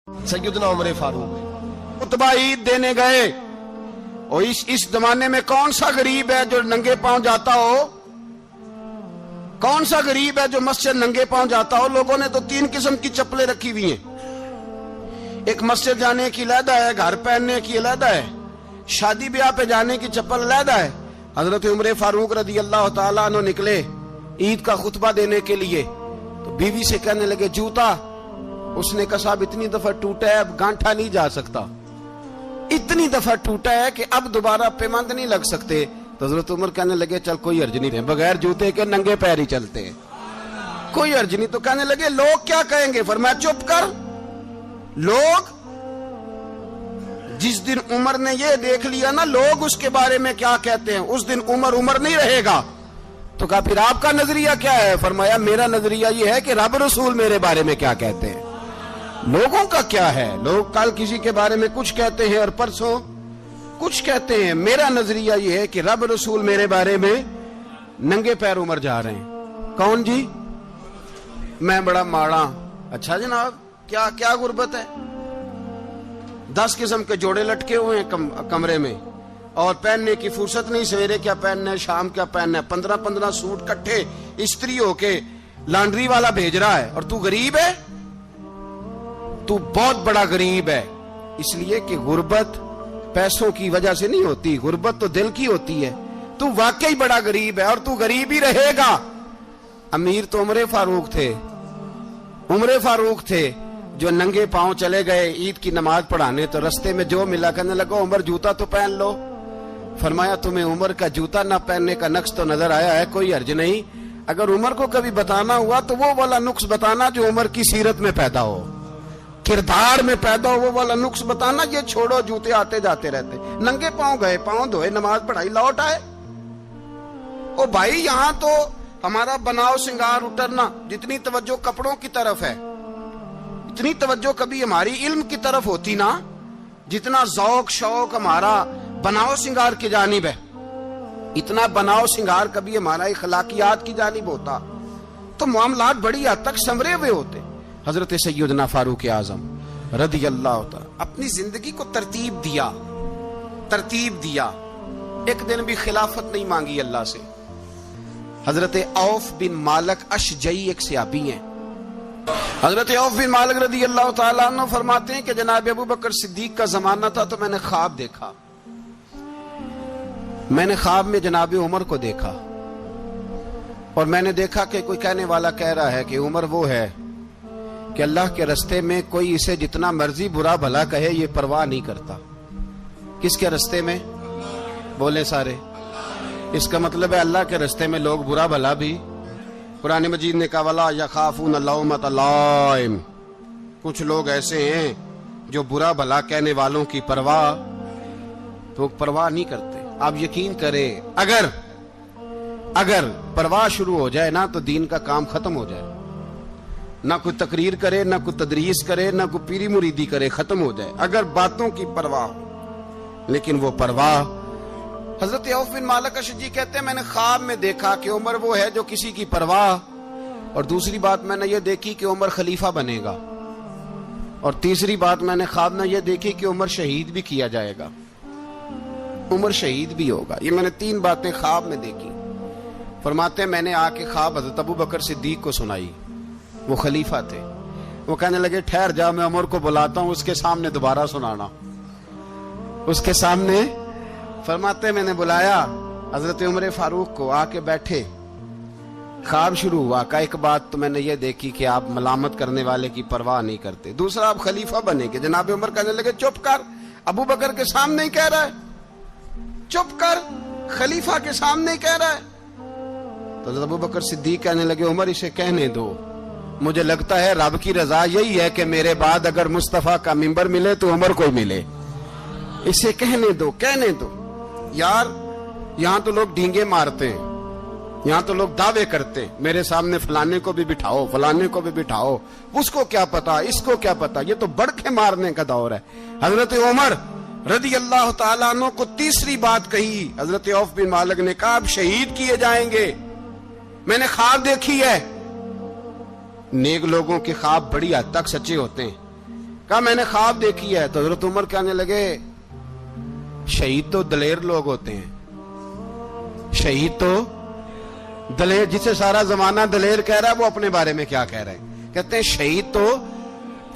सैयदना उमर फारूक खुतबा ईद देने गए। और इस जमाने में कौन सा गरीब है जो नंगे पांव जाता हो? कौन सा गरीब है जो मस्जिद नंगे पांव जाता हो? लोगों ने तो 3 किस्म की चप्पलें रखी हुई हैं। एक मस्जिद जाने की अलहदा है, घर पहनने की अलहदा है, शादी ब्याह पे जाने की चप्पल अलहदा है। हजरत उमर फारूक रदी अल्लाह ताला अन्हु निकले ईद का खुतबा देने के लिए, तो बीवी से कहने लगे जूता। उसने कहा साहब इतनी दफा टूटा है अब गांठा नहीं जा सकता, इतनी दफा टूटा है कि अब दोबारा पेमंद नहीं लग सकते। तो हजरत उमर कहने लगे चल कोई अर्ज नहीं है, बगैर जूते के नंगे पैर ही चलते हैं, कोई अर्ज नहीं। तो कहने लगे लोग क्या कहेंगे? फरमाया चुप कर। लोग जिस दिन उमर ने ये देख लिया ना लोग उसके बारे में क्या कहते हैं, उस दिन उमर उमर नहीं रहेगा। तो कहा फिर आपका नजरिया क्या है? फरमाया मेरा नजरिया ये है कि रब रसूल मेरे बारे में क्या कहते हैं। लोगों का क्या है? लोग कल किसी के बारे में कुछ कहते हैं और परसों कुछ कहते हैं। मेरा नजरिया ये है कि रब रसूल मेरे बारे में नंगे पैर उमर जा रहे हैं। कौन जी? मैं बड़ा माड़ा। अच्छा जनाब क्या क्या गुर्बत है? 10 किस्म के जोड़े लटके हुए हैं कमरे में और पहनने की फुर्सत नहीं। सवेरे क्या पहनना है, शाम क्या पहनना है, 15-15 सूट इकट्ठे इस्त्री होके लॉन्ड्री वाला भेज रहा है। और तू गरीब है, तू बहुत बड़ा गरीब है। इसलिए कि गुर्बत पैसों की वजह से नहीं होती, गुर्बत तो दिल की होती है। तू वाकई बड़ा गरीब है और तू गरीब ही रहेगा। अमीर तो उमर फारूक थे, उमर फारूक थे जो नंगे पांव चले गए ईद की नमाज पढ़ाने। तो रस्ते में जो मिला कहने लगा उमर जूता तो पहन लो। फरमाया तुम्हें उमर का जूता ना पहनने का नक्श तो नजर आया है, कोई अर्ज नहीं। अगर उमर को कभी बताना हुआ तो वो वाला नुक्स बताना जो उमर की सीरत में पैदा हो, किरदार में पैदा हो, वो वाला नुक्स बताना। ये छोड़ो जूते आते जाते रहते। नंगे पांव गए, पांव धोए, नमाज पढ़ाई, लौट आए। ओ भाई यहां तो हमारा बनाव श्रृंगार उतरना, जितनी तवज्जो कपड़ों की तरफ है इतनी तवज्जो कभी हमारी इल्म की तरफ होती ना, जितना जौक शौक हमारा बनाव श्रृंगार की जानिब है, इतना बनाव श्रृंगार कभी हमारा इखलाकियात की जानिब होता तो मामलात बड़ी हद तक संवरे हुए होते। हजरत सैयदना फारूक आजम रदी अल्लाह ताला अपनी जिंदगी को तरतीब दिया। एक दिन भी खिलाफत नहीं मांगी अल्लाह से। हजरत औफ बिन मालिक अशजई एक सहाबी हैं। हजरत औफ बिन मालिक रदी अल्लाह ताला अन्हु फरमाते हैं कि जनाब अबू बकर सिद्दीक का जमाना था तो मैंने ख्वाब देखा। मैंने ख्वाब में जनाब उमर को देखा और मैंने देखा कि कोई कहने वाला कह रहा है कि उमर वो है कि अल्लाह के रास्ते में कोई इसे जितना मर्जी बुरा भला कहे ये परवाह नहीं करता। किसके रास्ते में? बोले सारे। इसका मतलब है अल्लाह के रास्ते में लोग बुरा भला भी। कुरान मजीद ने कहा वला यखाफून लौमत लाइम। कुछ लोग ऐसे हैं जो बुरा भला कहने वालों की परवाह नहीं करते। आप यकीन करें अगर परवाह शुरू हो जाए ना तो दीन का काम खत्म हो जाए। ना कोई तकरीर करे, ना कोई तदरीस करे, ना कोई पीरी मुरीदी करे, खत्म हो जाए अगर बातों की परवाह हो। लेकिन वो परवाह, हजरत औफ बिन मालिक अशजी कहते हैं मैंने ख्वाब में देखा कि उमर वो है जो किसी की परवाह, और दूसरी बात मैंने ये देखी कि उमर खलीफा बनेगा, और तीसरी बात मैंने ख्वाब में ये देखी कि उमर शहीद भी किया जाएगा, उमर शहीद भी होगा। ये मैंने 3 बातें ख्वाब में देखी। फरमाते मैंने आके ख्वाब हजरत अबू बकर सिद्दीक को सुनाई, वो खलीफा थे। वो कहने लगे ठहर जा, मैं उमर को बुलाता हूं, उसके सामने दोबारा सुनाना। उसके सामने फरमाते मैंने बुलाया हजरत उमर फारूक को, आके बैठे। ख्वाब शुरू हुआ। का एक बात तो मैंने ये देखी कि आप मलामत करने वाले की परवाह नहीं करते। दूसरा आप खलीफा बनेंगे। जनाब उमर कहने लगे चुप कर, अबू बकर के सामने ही कह रहा है, चुप कर, खलीफा के सामने ही कह रहा है। तो अबू बकर सिद्दीक कहने लगे उमर इसे कहने दो, मुझे लगता है रब की रजा यही है कि मेरे बाद अगर मुस्तफा का मिंबर मिले तो उमर को मिले, इसे कहने दो। यार यहां तो लोग ढींगे मारते हैं, यहां तो लोग दावे करते हैं, मेरे सामने फलाने को भी बिठाओ, फलाने को भी बिठाओ, उसको क्या पता, इसको क्या पता। ये तो बड़के मारने का दौर है। हजरत उमर रदी अल्लाह ताला अन्हु को तीसरी बात कही। हजरत औफ बिन मालिक ने कहा आप शहीद किए जाएंगे, मैंने ख्वाब देखी है। नेक लोगों के ख्वाब बड़ी हद तक सच्चे होते हैं। کہا میں نے خواب دیکھی ہے. تو حضرت عمر کہنے لگے شہید تو دلیر لوگ ہوتے ہیں, شہید تو دلیر, جسے سارا زمانہ دلیر کہہ رہا ہے وہ اپنے بارے میں کیا کہہ رہے ہیں؟ کہتے ہیں شہید تو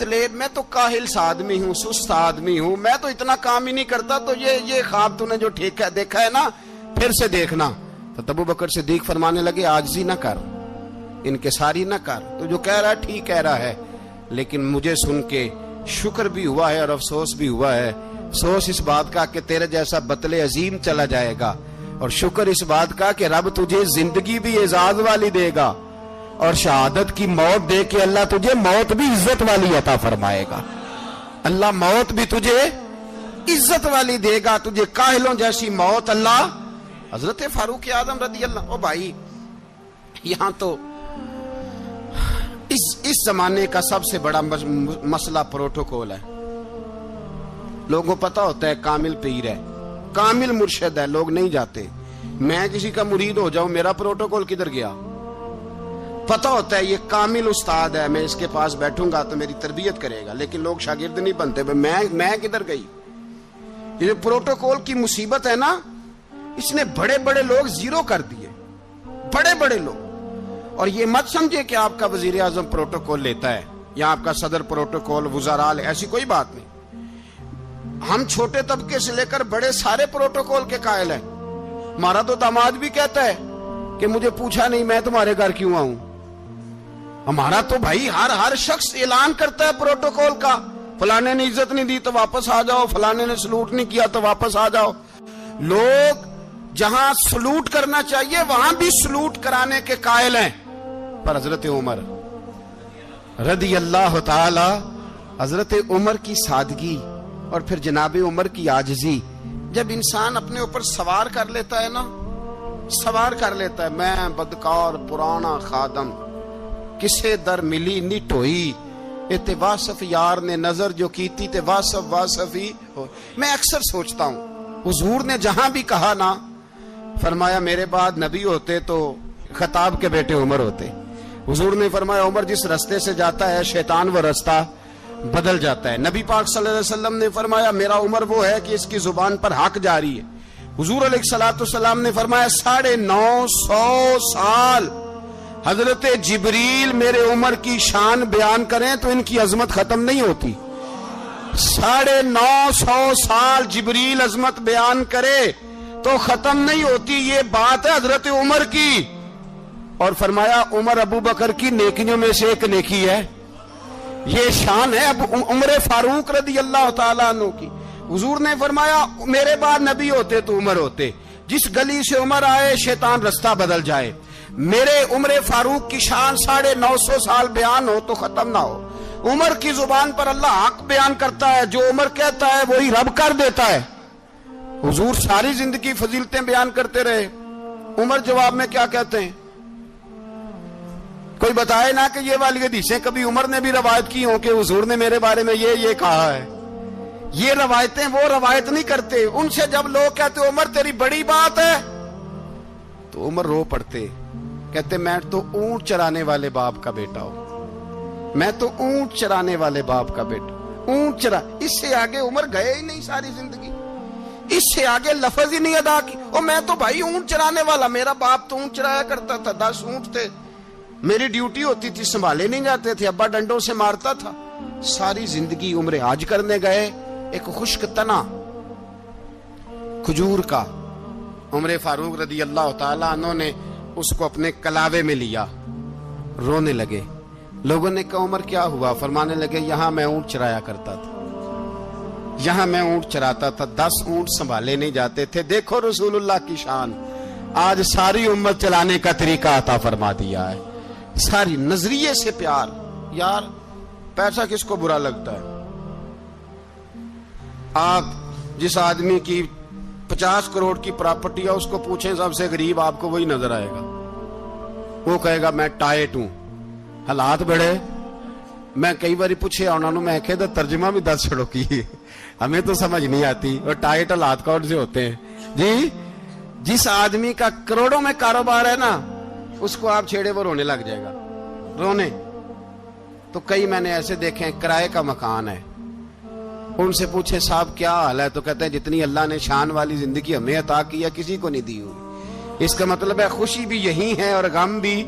دلیر, میں تو کاہل سا آدمی ہوں, سست آدمی ہوں, میں تو اتنا کام ہی نہیں کرتا, تو یہ خواب تو نے جو ٹھیک ہے دیکھا ہے نا پھر سے دیکھنا. تو ابو بکر صدیق فرمانے لگے عاجزی نہ کر, انکساری نہ کر, تو جو کہہ رہا ہے ٹھیک کہہ رہا ہے, لیکن مجھے سن کے شکر بھی ہوا ہے اور افسوس بھی ہوا ہے. افسوس اس بات کا کہ تیرے جیسا بطل عظیم چلا جائے گا, اور شکر اس بات کا کہ رب تجھے زندگی بھی اعزاز والی دے گا, اور شہادت کی موت دے کے اللہ تجھے موت بھی عزت والی عطا فرمائے گا. اللہ موت بھی تجھے عزت والی دے گا, تجھے کاہلوں جیسی موت اللہ. حضرت فاروق اعظم رضی اللہ, او بھائی یہاں تو اس زمانے کا سب سے بڑا مسئلہ پروٹوکول ہے. لوگوں کو پتا ہوتا ہے کامل پیر ہے, کامل مرشد ہے, لوگ نہیں جاتے. میں کسی کا مرید ہو جاؤں, میرا پروٹوکول کدھر گیا؟ پتا ہوتا ہے یہ کامل استاد ہے, میں اس کے پاس بیٹھوں گا تو میری تربیت کرے گا, لیکن لوگ شاگرد نہیں بنتے. میں کدھر گئی؟ یہ پروٹوکول کی مصیبت ہے نا, اس نے بڑے بڑے لوگ زیرو کر دیے, بڑے بڑے لوگ. اور یہ مت سمجھے کہ آپ کا وزیر اعظم پروٹوکول لیتا ہے یا آپ کا صدر پروٹوکول, وزراء, ایسی کوئی بات نہیں. ہم چھوٹے طبقے سے لے کر بڑے سارے پروٹوکول کے قائل ہیں. ہمارا تو داماد بھی کہتا ہے کہ مجھے پوچھا نہیں میں تمہارے گھر کیوں آؤں. ہمارا تو بھائی ہر شخص اعلان کرتا ہے پروٹوکول کا, فلانے نے عزت نہیں دی تو واپس آ جاؤ, فلانے نے سلوٹ نہیں کیا تو واپس آ جاؤ. لوگ جہاں سلوٹ کرنا چاہیے وہاں بھی سلوٹ کرانے کے قائل ہیں. پر حضرت عمر رضی اللہ تعالی, حضرت عمر کی سادگی اور پھر جناب عمر کی عاجزی, جب انسان اپنے اوپر سوار کر لیتا ہے نا, سوار کر لیتا ہے, میں بدکار پرانا خادم, کسے در ملی نی ٹوئی, تے واصف یار نے نظر جو کیتی تے واصف ہی ہو. میں اکثر سوچتا ہوں حضور نے جہاں بھی کہا نا, فرمایا میرے بعد نبی ہوتے تو خطاب کے بیٹے عمر ہوتے. حضور نے فرمایا عمر جس رستے سے جاتا ہے شیطان وہ رستہ بدل جاتا ہے. نبی پاک صلی اللہ علیہ وسلم نے فرمایا میرا عمر وہ ہے کہ اس کی زبان پر حق جاری ہے. حضور علیہ الصلوۃ والسلام نے فرمایا 950 سال حضرت جبریل میرے عمر کی شان بیان کریں تو ان کی عظمت ختم نہیں ہوتی. 950 سال جبریل عظمت بیان کرے تو ختم نہیں ہوتی. یہ بات ہے حضرت عمر کی. اور فرمایا عمر ابو بکر کی نیکیوں میں سے ایک نیکی ہے, یہ شان ہے عمر فاروق رضی اللہ تعالیٰ عنہ کی. حضور نے فرمایا میرے بعد نبی ہوتے تو عمر ہوتے, جس گلی سے عمر آئے شیطان رستہ بدل جائے. میرے عمر فاروق کی شان 950 سال بیان ہو تو ختم نہ ہو. عمر کی زبان پر اللہ حق بیان کرتا ہے, جو عمر کہتا ہے وہی رب کر دیتا ہے. حضور ساری زندگی فضیلتیں بیان کرتے رہے, عمر جواب میں کیا کہتے ہیں؟ کوئی بتائے نا کہ یہ والی حدیثیں کبھی عمر نے بھی روایت کی ہوں کہ حضور نے میرے بارے میں یہ کہا ہے. یہ روایتیں وہ روایت نہیں کرتے. ان سے جب لوگ کہتے عمر تیری بڑی بات ہے تو عمر رو پڑتے, کہتے میں تو اونٹ چرانے والے باپ کا بیٹا ہوں, میں تو اونٹ چرانے والے باپ کا بیٹا, اونٹ چرا. اس سے آگے عمر گئے ہی نہیں ساری زندگی, اس سے آگے لفظ ہی نہیں ادا کی. اور میں تو بھائی اونٹ چرانے والا, میرا باپ تو اونٹ چرایا کرتا تھا, 10 اونٹ تھے, میری ڈیوٹی ہوتی تھی, سنبھالے نہیں جاتے تھے, ابا ڈنڈوں سے مارتا تھا. ساری زندگی عمر حج کرنے گئے, ایک خشک تنا کھجور کا عمر فاروق رضی اللہ تعالیٰ عنہ نے اس کو اپنے کلاوے میں لیا, رونے لگے. لوگوں نے کہا عمر کیا ہوا؟ فرمانے لگے یہاں میں اونٹ چرایا کرتا تھا, یہاں میں اونٹ چراتا تھا, 10 اونٹ سنبھالے نہیں جاتے تھے. دیکھو رسول اللہ کی شان, آج ساری امت چلانے کا طریقہ عطا فرما دیا ہے. ساری نظریے سے پیار. یار پیسہ کس کو برا لگتا ہے؟ آپ جس آدمی کی 50 کروڑ کی پراپرٹی ہے اس کو پوچھیں سب سے غریب, آپ کو وہی نظر آئے گا. وہ کہے گا میں ٹائٹ ہوں, حالات بڑے. میں کئی باری پوچھے انہوں نے, میں کہتا ترجمہ بھی 10 چھڑوں کی, ہمیں تو سمجھ نہیں آتی. اور ٹائٹ حالات کون سے ہوتے ہیں جی؟ جس آدمی کا کروڑوں میں کاروبار ہے نا, اس کو آپ چھیڑے وہ رونے لگ جائے گا, رونے. تو کئی میں نے ایسے دیکھے کرائے کا مکان ہے, ان سے پوچھیں صاحب کیا حال ہے، تو کہتے ہیں جتنی اللہ نے شان والی زندگی ہمیں عطا کی ہے کسی کو نہیں دی ہوئی۔ اس کا مطلب ہے خوشی بھی یہی ہے اور غم بھی